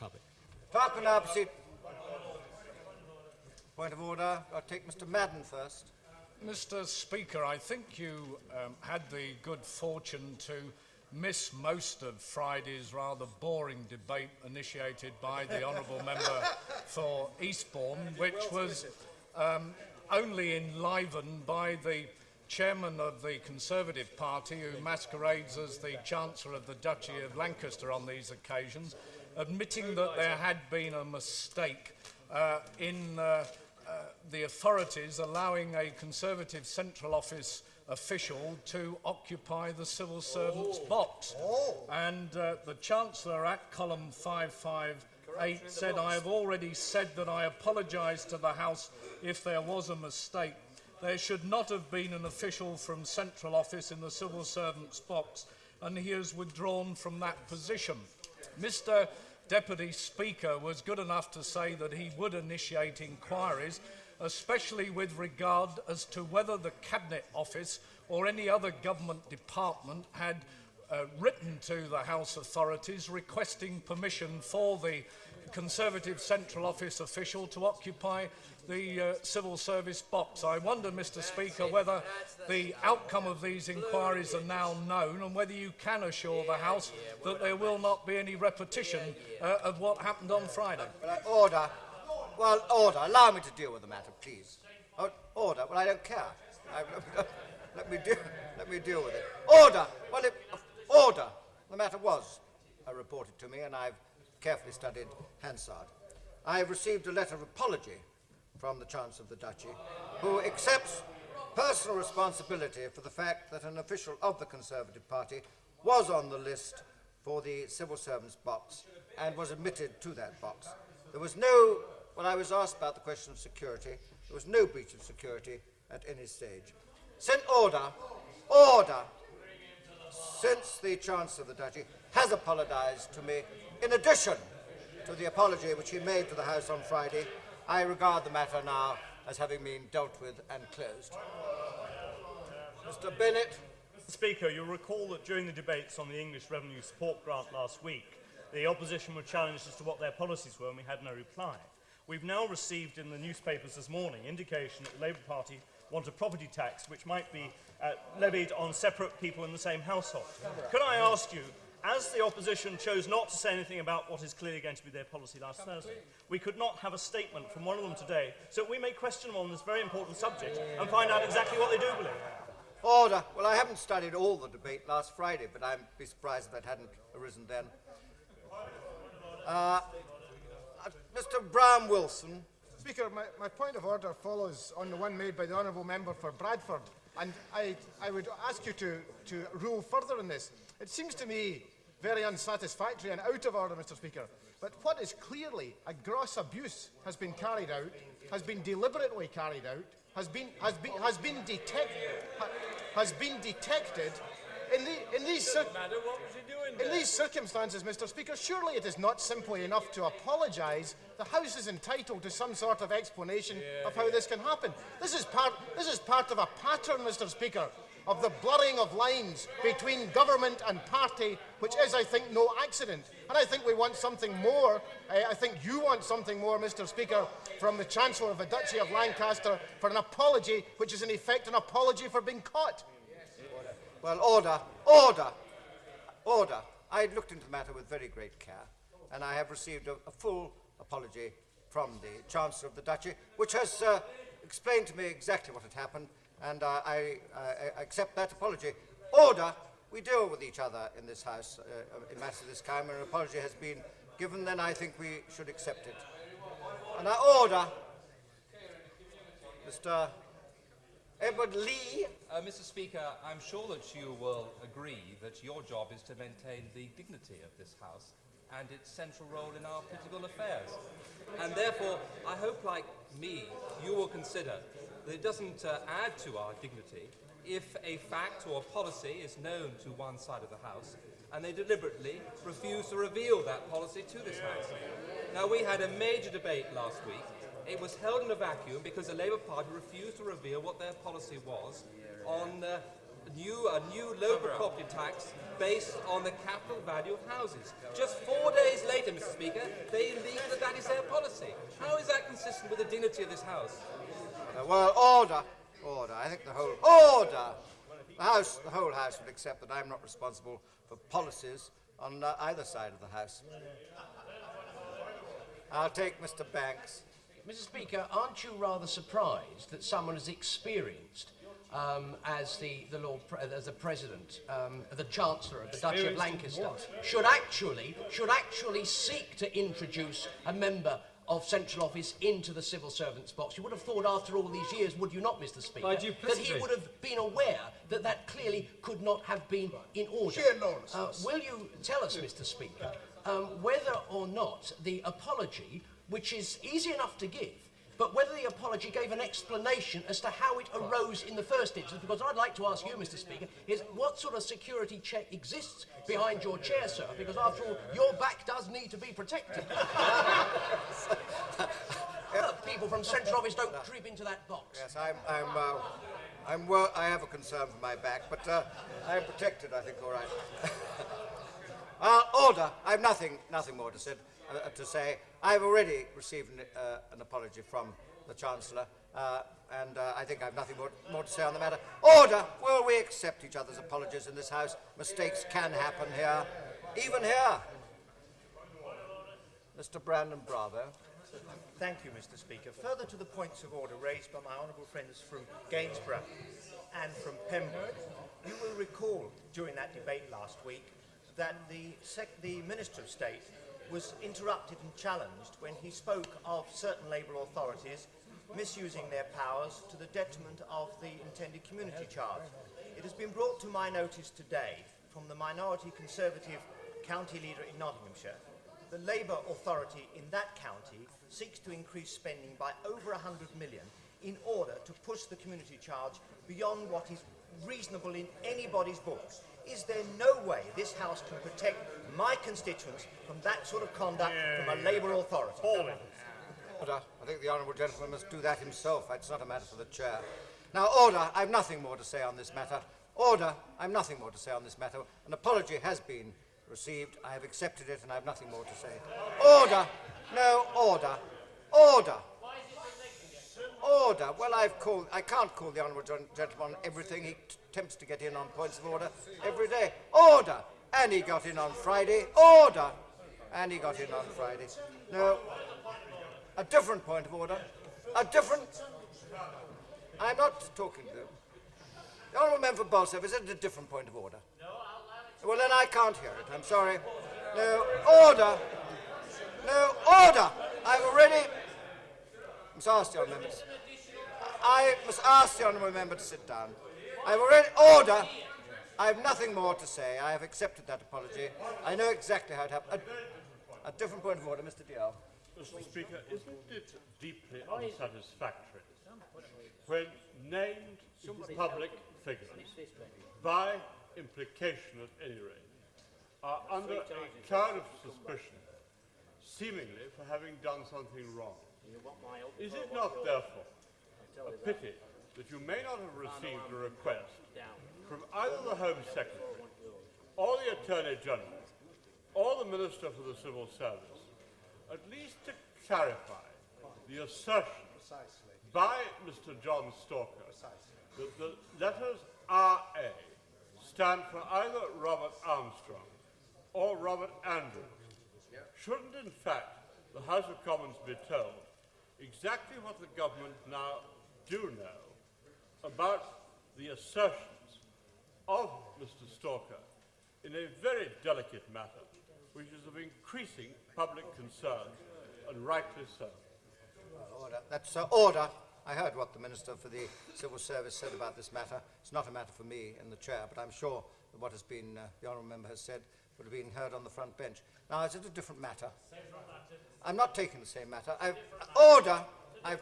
Republic. Clerk will now proceed. Point of order. I'll take Mr. Madden first. Mr. Speaker, I think you had the good fortune to miss most of Friday's rather boring debate initiated by the honourable member for Eastbourne, which was only enlivened by the chairman of the Conservative Party, who masquerades as the Chancellor of the Duchy of Lancaster on these occasions, admitting that there had been a mistake in the authorities allowing a Conservative Central Office official to occupy the civil servant's box. And the Chancellor at column 558 said, "I have already said that I apologise to the House if there was a mistake. There should not have been an official from Central Office in the civil servant's box," and he has withdrawn from that position. Mr. Deputy Speaker was good enough to say that he would initiate inquiries, especially with regard as to whether the Cabinet Office or any other government department had written to the House authorities requesting permission for the Conservative Central Office official to occupy the civil service box. I wonder, Mr. Speaker, whether the outcome of these inquiries are now known and whether you can assure the House that there will not be any repetition of what happened on Friday. Order. Well, order. Allow me to deal with the matter, please. Order. Well, I don't care. Let me deal with it. Order. Well, order. The matter was reported to me, and I've carefully studied Hansard. I have received a letter of apology from the Chancellor of the Duchy, who accepts personal responsibility for the fact that an official of the Conservative Party was on the list for the civil servants box and was admitted to that box. There was no, when I was asked about the question of security, there was no breach of security at any stage. Since since the Chancellor of the Duchy has apologised to me, in addition to the apology which he made to the House on Friday, I regard the matter now as having been dealt with and closed. Mr. Bennett. Speaker, you'll recall that during the debates on the English Revenue Support Grant last week, the opposition were challenged as to what their policies were, and we had no reply. We've now received in the newspapers this morning indication that the Labour Party want a property tax which might be levied on separate people in the same household. Could I ask you, as the opposition chose not to say anything about what is clearly going to be their policy last Thursday, we could not have a statement from one of them today so that we may question them on this very important subject and find out exactly what they do believe. Order. Well, I haven't studied all the debate last Friday, but I'd be surprised if that hadn't arisen then. Mr. Brown-Wilson. Speaker, my point of order follows on the one made by the honourable member for Bradford, and I would ask you to rule further on this. It seems to me very unsatisfactory and out of order, Mr. Speaker, but what is clearly a gross abuse has been carried out, has been deliberately carried out, has been detected in these circumstances, Mr. Speaker. Surely it is not simply enough to apologise. The House is entitled to some sort of explanation of how this can happen. This is part of a pattern, Mr. Speaker, of the blurring of lines between government and party, which is, I think, no accident. And I think we want something more. I think you want something more, Mr. Speaker, from the Chancellor of the Duchy of Lancaster for an apology, which is in effect an apology for being caught. Well, order. I looked into the matter with very great care, and I have received a full apology from the Chancellor of the Duchy, which has explained to me exactly what had happened, and I accept that apology. Order. We deal with each other in this House in matters of this kind. When an apology has been given, then I think we should accept it. And I order Mr. Edward Lee. Mr. Speaker, I'm sure that you will agree that your job is to maintain the dignity of this House and its central role in our political affairs. And therefore, I hope, like me, you will consider that it doesn't add to our dignity if a fact or a policy is known to one side of the House and they deliberately refuse to reveal that policy to this House. Now, we had a major debate last week. It was held in a vacuum because the Labour Party refused to reveal what their policy was on a new local property tax based on the capital value of houses. Just 4 days later, Mr. Speaker, they leave that is their policy. How is that consistent with the dignity of this House? Well, order. Order. I think the whole order. The whole House would accept that I'm not responsible for policies on either side of the House. I'll take Mr. Banks. Mr. Speaker, aren't you rather surprised that someone as experienced as the president, the Chancellor of the Duchy of Lancaster, should actually seek to introduce a member of central office into the civil servants' box? You would have thought after all these years, would you not, Mr. Speaker, that he would have been aware that that clearly could not have been in order? Will you tell us, Mr. Speaker, whether or not the apology, which is easy enough to give, but whether the apology gave an explanation as to how it arose in the first instance? Because I'd like to ask you, Mr. Speaker, is what sort of security check exists behind your chair, sir? Because after all, your back does need to be protected. People from central office don't creep into that box. Yes, I have a concern for my back, but I'm protected, I think, all right. Order. I have nothing more to say. I've already received an apology from the Chancellor, and I think I have nothing more to say on the matter. Order. Will we accept each other's apologies in this House? Mistakes can happen here, even here. Mr. Brandon Bravo. Thank you, Mr. Speaker. Further to the points of order raised by my honourable friends from Gainsborough and from Pembroke, you will recall during that debate last week that the Minister of State was interrupted and challenged when he spoke of certain Labour authorities misusing their powers to the detriment of the intended community charge. It has been brought to my notice today from the minority Conservative county leader in Nottinghamshire. The Labour authority in that county seeks to increase spending by over 100 million in order to push the community charge beyond what is reasonable in anybody's books. Is there no way this House can protect my constituents from that sort of conduct from a Labour authority? Order. I think the honourable gentleman must do that himself. It's not a matter for the chair. Now, order. I have nothing more to say on this matter. Order. I have nothing more to say on this matter. An apology has been received. I have accepted it, and I have nothing more to say. Order. No, order. Order. Order. Well, I can't call the honourable gentleman on everything. He attempts to get in on points of order every day. Order. And he got in on Friday. Order. And he got in on Friday. No. A different point of order. I'm not talking to him. The honourable member for Bolsover, is it a different point of order? No, well, then I can't hear it. I'm sorry. No. Order. No. Order. I've already... I must ask the honourable member to sit down. I've already... Order. I have nothing more to say. I have accepted that apology. I know exactly how it happened. A different point of order, Mr. Dial. Mr. Speaker, isn't it deeply unsatisfactory when named public figures, by implication at any rate, are under a cloud of suspicion, seemingly for having done something wrong? Is it not, therefore, a pity that you may not have received a request from either the Home Secretary or the Attorney General or the Minister for the Civil Service, at least to clarify the assertion by Mr. John Stalker that the letters R.A. stand for either Robert Armstrong or Robert Andrews? Shouldn't, in fact, the House of Commons be told exactly what the government now do know about the assertions of Mr. Stalker in a very delicate matter, which is of increasing public concern, and rightly so? Order. That's order. I heard what the Minister for the Civil Service said about this matter. It's not a matter for me and the chair, but I'm sure that what has been, the honourable member has said, would have been heard on the front bench. Now, is it a different matter? I'm not taking the same matter. Order. I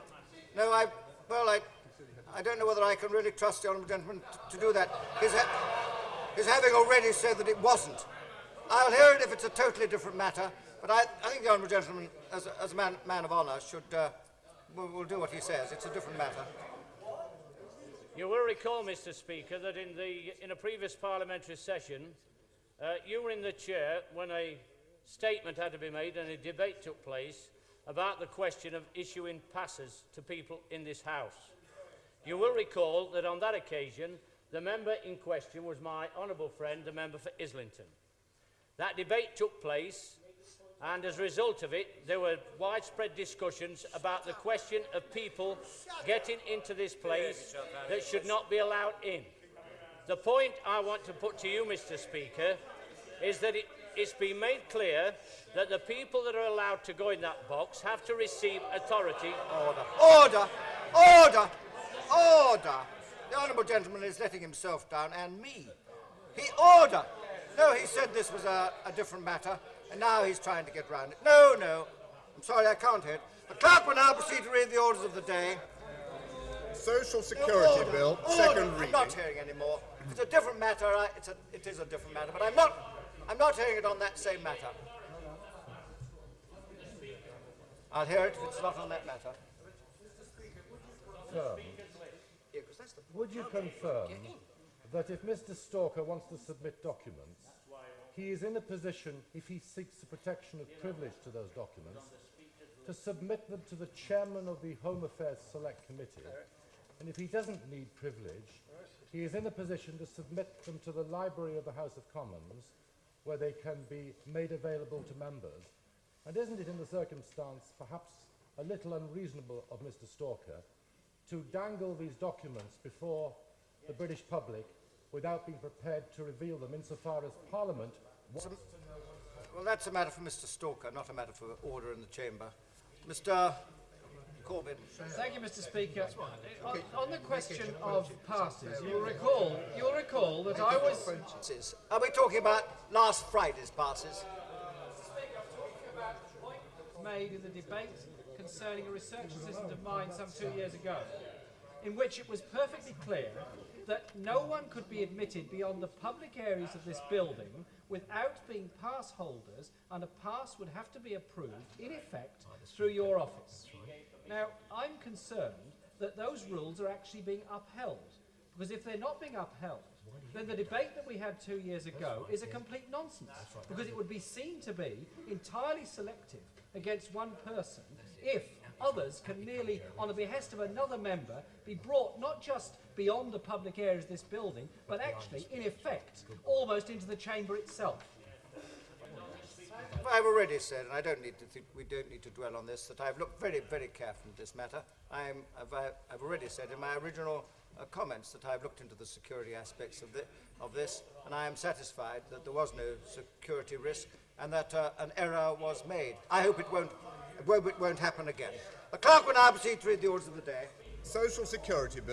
don't know whether I can really trust the honourable gentleman to do that. His having already said that it wasn't. I'll hear it if it's a totally different matter, but I think the honourable gentleman, as a man of honour, should will do what he says. It's a different matter. You will recall, Mr. Speaker, that in a previous parliamentary session, you were in the chair when a statement had to be made and a debate took place about the question of issuing passes to people in this House. You will recall that on that occasion, the member in question was my honourable friend, the member for Islington. That debate took place, and as a result of it, there were widespread discussions about the question of people getting into this place that should not be allowed in. The point I want to put to you, Mr. Speaker, is that it's been made clear that the people that are allowed to go in that box have to receive authority. Order! Order! Order! The honourable gentleman is letting himself down, and me. Order! No, he said this was a different matter, and now he's trying to get round it. No, no. I'm sorry, I can't hear it. The clerk will now proceed to read the orders of the day. Social Security Bill, second reading. I'm not hearing any more. If it's a different matter, it is a different matter, but I'm not hearing it on that same matter. I'll hear it if it's not on that matter. Would you confirm that if Mr. Stalker wants to submit documents, he is in a position, if he seeks the protection of privilege to those documents, to submit them to the chairman of the Home Affairs Select Committee, and if he doesn't need privilege, he is in a position to submit them to the Library of the House of Commons, where they can be made available to members. And isn't it in the circumstance perhaps a little unreasonable of Mr. Stalker to dangle these documents before the British public without being prepared to reveal them insofar as Parliament wants to know? Well, that's a matter for Mr. Stalker, not a matter for order in the chamber. Mr. Corbyn. Thank you, Mr. Speaker. On the question of passes, you'll recall that I was... Are we talking about last Friday's passes? ...made in the debate concerning a research assistant of mine some 2 years ago, in which it was perfectly clear that no one could be admitted beyond the public areas of this building without being pass holders, and a pass would have to be approved, in effect, through your office. Now, I'm concerned that those rules are actually being upheld, because if they're not being upheld, then the debate that we had 2 years ago is a complete nonsense, because it would be seen to be entirely selective against one person if others can merely, on the behest of another member, be brought not just beyond the public areas of this building, but actually, in effect, almost into the chamber itself. I've already said, and we don't need to dwell on this, that I've looked very, very carefully at this matter. I've already said in my original comments that I've looked into the security aspects of this, and I am satisfied that there was no security risk and that an error was made. I hope it won't happen again. The clerk will now proceed to read the orders of the day. Social Security Bill.